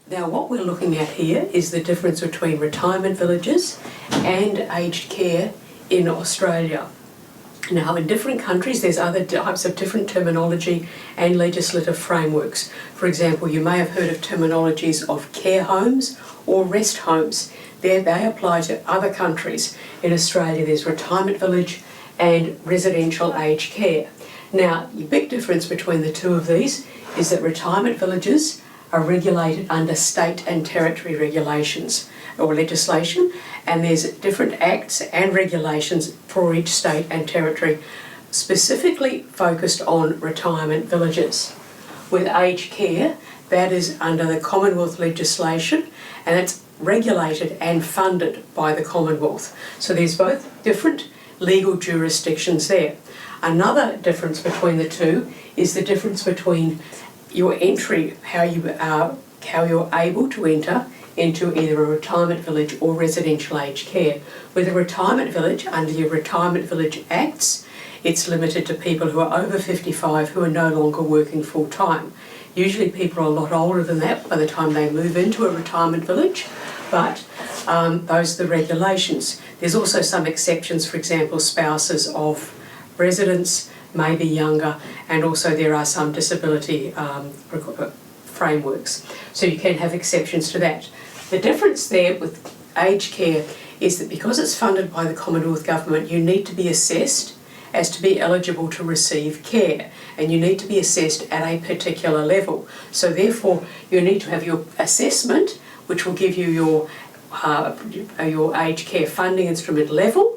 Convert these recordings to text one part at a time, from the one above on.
Now what we're looking at here is the difference between retirement villages and aged care in Australia. Now in different countries there's other types of different terminology and legislative frameworks. For example, you may have heard of terminologies of care homes or rest homes. They apply to other countries. In Australia there's retirement village and residential aged care. Now the big difference between the two of these is that retirement villages are regulated under state and territory regulations or legislation, and there's different acts and regulations for each state and territory specifically focused on retirement villages. With aged care, that is under the Commonwealth legislation, and it's regulated and funded by the Commonwealth. So there's both different legal jurisdictions there. Another difference between the two is the difference between your entry, how you're able to enter into either a retirement village or residential aged care. With a retirement village, under your Retirement Village Acts, it's limited to people who are over 55 who are no longer working full time. Usually people are a lot older than that by the time they move into a retirement village, but those are the regulations. There's also some exceptions, for example, spouses of residents may be younger, and also there are some disability frameworks. So you can have exceptions to that. The difference there with aged care is that because it's funded by the Commonwealth Government, you need to be assessed as to be eligible to receive care, and you need to be assessed at a particular level. So therefore you need to have your assessment, which will give you your aged care funding instrument level,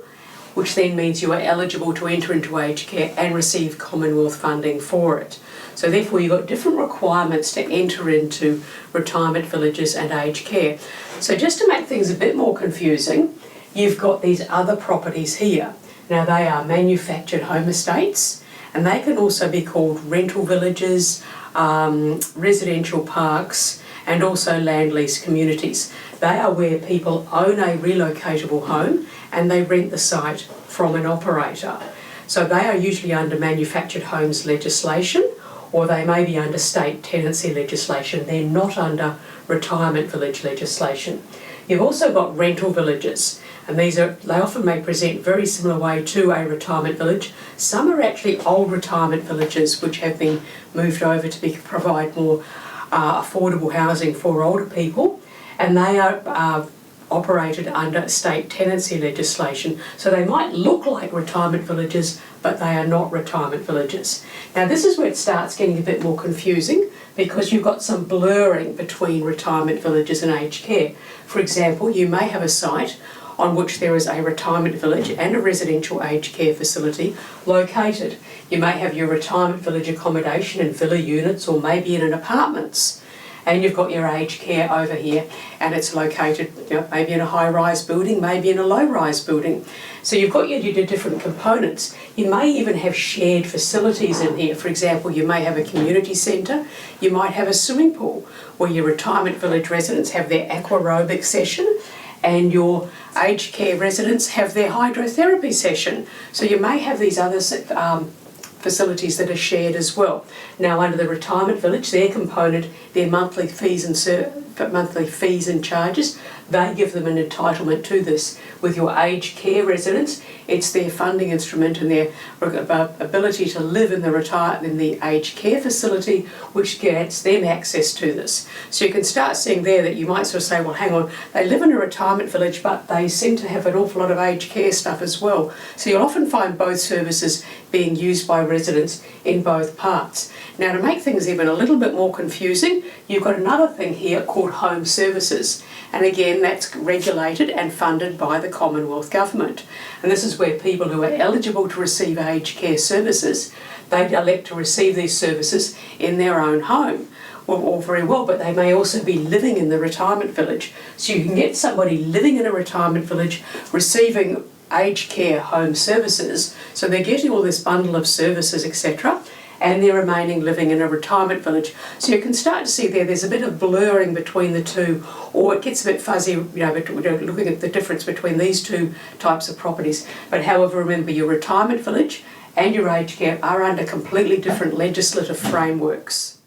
which then means you are eligible to enter into aged care and receive Commonwealth funding for it. So therefore you've got different requirements to enter into retirement villages and aged care. So just to make things a bit more confusing, you've got these other properties here. Now they are manufactured home estates, and they can also be called rental villages, residential parks, and also land lease communities. They are where people own a relocatable home and they rent the site from an operator. So they are usually under manufactured homes legislation, or they may be under state tenancy legislation. They're not under retirement village legislation. You've also got rental villages, and they often may present very similar way to a retirement village. Some are actually old retirement villages which have been moved over to provide more affordable housing for older people, and they are operated under state tenancy legislation. So they might look like retirement villages, but they are not retirement villages. Now this is where it starts getting a bit more confusing, because you've got some blurring between retirement villages and aged care. For example, you may have a site on which there is a retirement village and a residential aged care facility located. You may have your retirement village accommodation in villa units, or maybe in an apartments. And you've got your aged care over here, and it's located maybe in a high-rise building, maybe in a low-rise building. So you've got your different components. You may even have shared facilities in here. For example, you may have a community centre, you might have a swimming pool where your retirement village residents have their aquarobic session and your aged care residents have their hydrotherapy session. So you may have these other facilities that are shared as well. Now under the retirement village, their component, their monthly fees and charges, they give them an entitlement to this. With your aged care residents, it's their funding instrument and their ability to live in the aged care facility, which grants them access to this. So you can start seeing there that you might sort of say, well, hang on, they live in a retirement village, but they seem to have an awful lot of aged care stuff as well. So you'll often find both services being used by residents in both parts. Now to make things even a little bit more confusing, you've got another thing here called home services. And again, that's regulated and funded by the Commonwealth Government. And this is where people who are eligible to receive aged care services, they elect to receive these services in their own home. Well, all very well, but they may also be living in the retirement village. So you can get somebody living in a retirement village receiving aged care home services, so they're getting all this bundle of services, etc., and they're remaining living in a retirement village. So you can start to see there's a bit of blurring between the two, or it gets a bit fuzzy, looking at the difference between these two types of properties. But however, remember, your retirement village and your aged care are under completely different legislative frameworks.